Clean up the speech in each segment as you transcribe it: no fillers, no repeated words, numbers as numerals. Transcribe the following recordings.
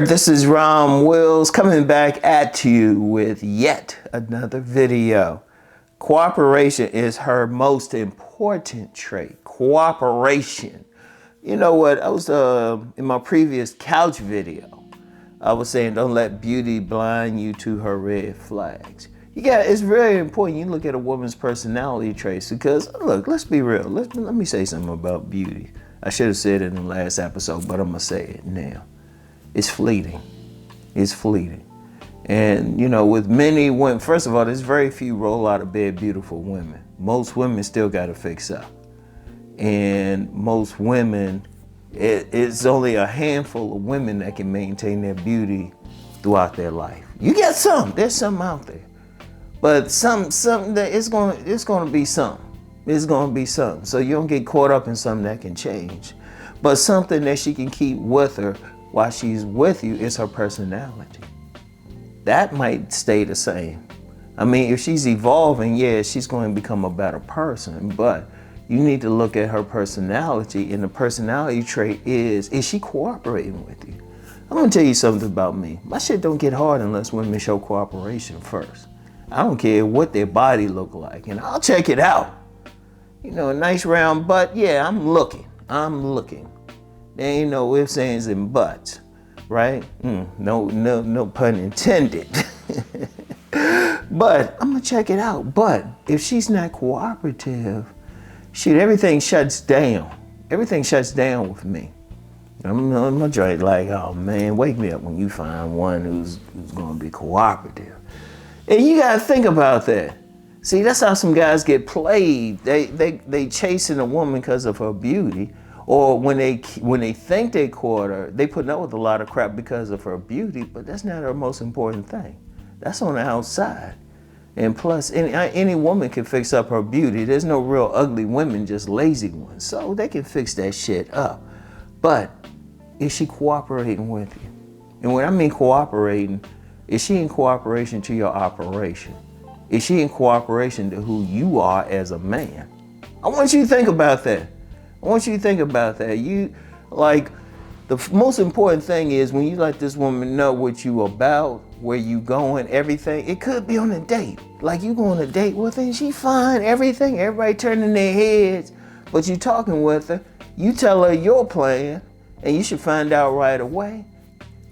there, this is Rom Wills coming back at you with yet another video. Cooperation is her most important trait. Cooperation. You know what, I was in my previous couch video, I was saying don't let beauty blind you to her red flags. It's very important you look at a woman's personality traits because, look, let's be real. Let me say something about beauty. I should have said it in the last episode, but I'm going to say it now. It's fleeting. It's fleeting. And, you know, with many women, first of all, there's very few roll out of bed beautiful women. Most women still got to fix up. And most women, it's only a handful of women that can maintain their beauty throughout their life. You get some, there's some out there. But something that it's gonna be something. It's gonna be something. So you don't get caught up in something that can change. But something that she can keep with her while she's with you is her personality. That might stay the same. I mean, if she's evolving, yeah, she's going to become a better person, but you need to look at her personality, and the personality trait is she cooperating with you? I'm gonna tell you something about me. My shit don't get hard unless women show cooperation first. I don't care what their body look like, and I'll check it out. You know, a nice round butt, yeah, I'm looking. There ain't no ifs, ands, and buts, right? No pun intended. But I'm gonna check it out. But if she's not cooperative, shoot, everything shuts down. Everything shuts down with me. I'm gonna try like, oh man, wake me up when you find one who's gonna be cooperative. And you gotta think about that. See, that's how some guys get played. They chasing a woman because of her beauty, or when they think they caught her, they put up with a lot of crap because of her beauty. But that's not her most important thing. That's on the outside. And plus, any woman can fix up her beauty. There's no real ugly women, just lazy ones. So they can fix that shit up. But is she cooperating with you? And when I mean cooperating, is she in cooperation to your operation? Is she in cooperation to who you are as a man? I want you to think about that. The most important thing is when you let this woman know what you about, where you going, everything. It could be on a date. Like you go on a date with her and she fine, everything. Everybody turning their heads, but you talking with her. You tell her your plan, and you should find out right away.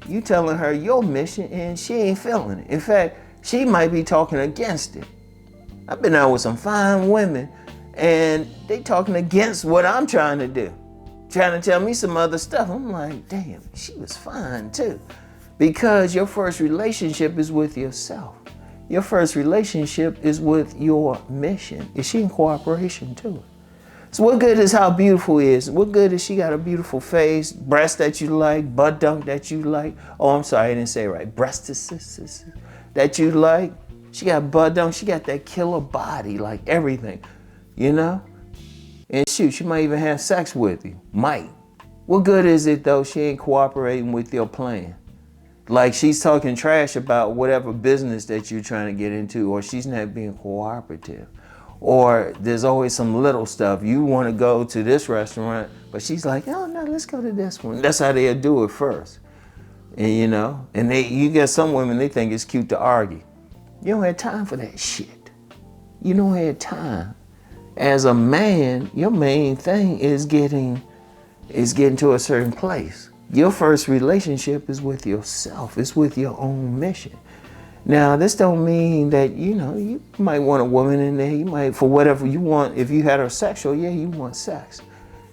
You telling her your mission, and she ain't feeling it. In fact, she might be talking against it. I've been out with some fine women, and they talking against what I'm trying to do. Trying to tell me some other stuff. I'm like, damn, she was fine too. Because your first relationship is with yourself. Your first relationship is with your mission. Is she in cooperation too? So what good is how beautiful she is? What good is she got a beautiful face, breast that you like, butt dunk that you like? Oh, I'm sorry, I didn't say it right. Breast that you like. She got butt dunk, she got that killer body, like everything, you know? And shoot, she might even have sex with you. Might. What good is it though she ain't cooperating with your plan? Like she's talking trash about whatever business that you're trying to get into, or she's not being cooperative. Or there's always some little stuff. You want to go to this restaurant, but she's like, oh no, let's go to this one. That's how they'll do it first. And you know, and you get some women, they think it's cute to argue. You don't have time for that shit. You don't have time. As a man, your main thing is getting to a certain place. Your first relationship is with yourself. It's with your own mission. Now, this don't mean that, you know, you might want a woman in there. You might, for whatever you want, if you heterosexual, yeah, you want sex.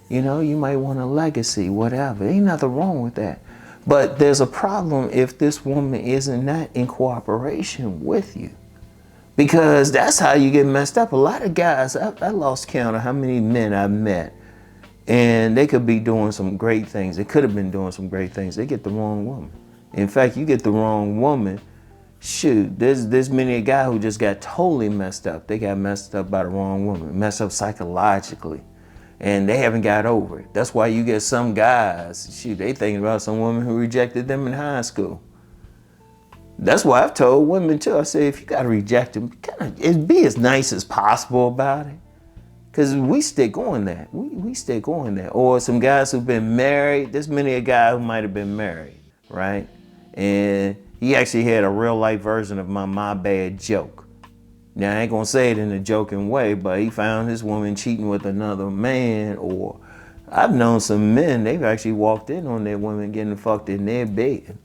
You know, you might want a legacy, whatever. Ain't nothing wrong with that. But there's a problem if this woman isn't not in cooperation with you. Because that's how you get messed up. A lot of guys, I lost count of how many men I've met, and they could be doing some great things. They could have been doing some great things. They get the wrong woman. In fact, you get the wrong woman, shoot, there's many a guy who just got totally messed up. They got messed up by the wrong woman, messed up psychologically, and they haven't got over it. That's why you get some guys, shoot, they thinking about some woman who rejected them in high school. That's why I've told women too. I say, if you gotta reject them, be as nice as possible about it. Cause we stick on that. We stick on that. Or some guys who've been married. There's many a guy who might have been married, right? And he actually had a real life version of my bad joke. Now, I ain't gonna say it in a joking way, but he found his woman cheating with another man, or I've known some men, they've actually walked in on their women getting fucked in their bed.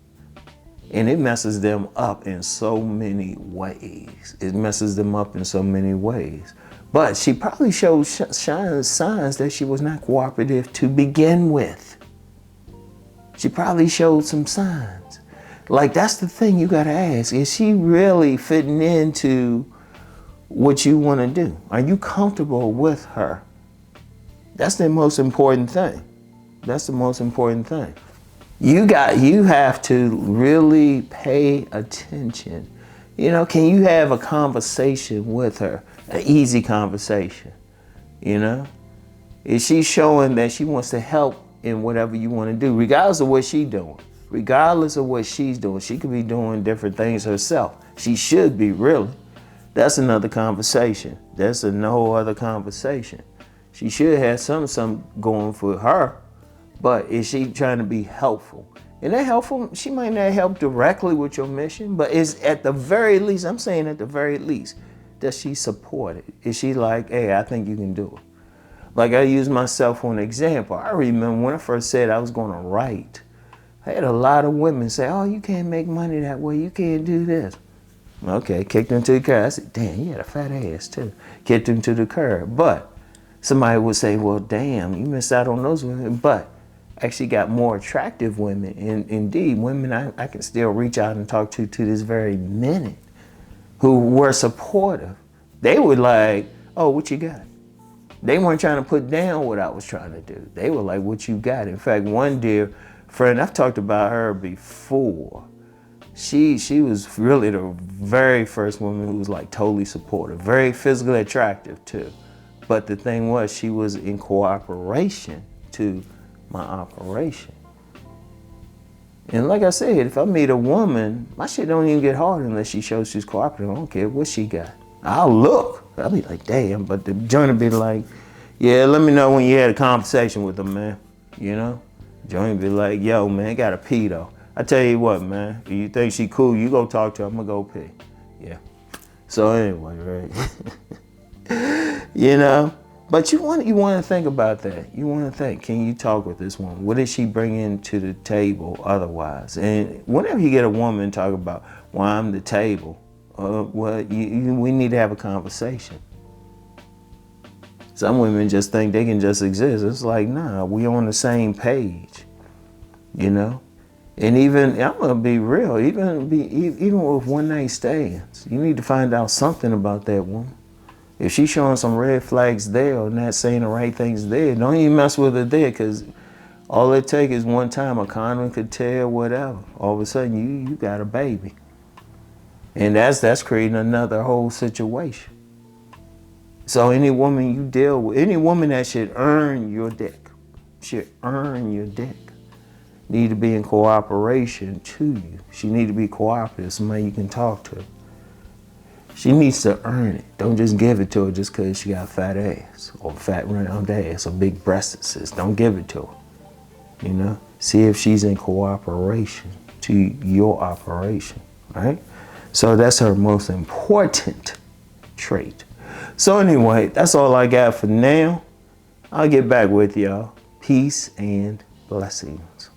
And it messes them up in so many ways. It messes them up in so many ways. But she probably showed signs that she was not cooperative to begin with. She probably showed some signs. Like, that's the thing you gotta ask. Is she really fitting into what you wanna do? Are you comfortable with her? That's the most important thing. That's the most important thing. You have to really pay attention. You know, can you have a conversation with her? An easy conversation, you know? Is she showing that she wants to help in whatever you want to do, regardless of what she's doing? Regardless of what she's doing, she could be doing different things herself. She should be, really. That's another conversation. That's a no other conversation. She should have something going for her, but is she trying to be helpful? And that helpful, she might not help directly with your mission, but is at the very least, I'm saying at the very least, does she support it? Is she like, hey, I think you can do it? Like, I use myself for an example. I remember when I first said I was gonna write, I had a lot of women say, oh, you can't make money that way, you can't do this. Okay, kicked them to the curb. I said, damn, you had a fat ass too. Kicked them to the curb. But somebody would say, well, damn, you missed out on those women. But actually got more attractive women. And indeed, women I can still reach out and talk to this very minute who were supportive. They were like, oh, what you got? They weren't trying to put down what I was trying to do. They were like, what you got? In fact, one dear friend, I've talked about her before. She was really the very first woman who was like totally supportive, very physically attractive too. But the thing was, she was in cooperation to my operation. And like I said, if I meet a woman, my shit don't even get hard unless she shows she's cooperative. I don't care what she got. I'll look. I'll be like, damn, but the joint will be like, yeah, let me know when you had a conversation with them, man. You know? Joint will be like, yo, man, gotta pee though. I tell you what, man, if you think she cool, you go talk to her, I'm gonna go pee. Yeah. So anyway, right? You know? But you want to think about that. You want to think, can you talk with this woman? What is she bringing to the table otherwise? And whenever you get a woman talk about, well, I'm the table, well, we need to have a conversation. Some women just think they can just exist. It's like, nah, we on the same page, you know? And even, I'm gonna be real, even with one night stands, you need to find out something about that woman. If she's showing some red flags there or not saying the right things there, don't even mess with her there, because all it takes is one time a condom could tear, whatever. All of a sudden you got a baby. And that's creating another whole situation. So any woman you deal with, any woman that should earn your dick, need to be in cooperation to you. She need to be cooperative, somebody you can talk to. She needs to earn it. Don't just give it to her just because she got a fat ass or fat round ass or big breasts. Don't give it to her. You know? See if she's in cooperation to your operation, right? So that's her most important trait. So anyway, that's all I got for now. I'll get back with y'all. Peace and blessings.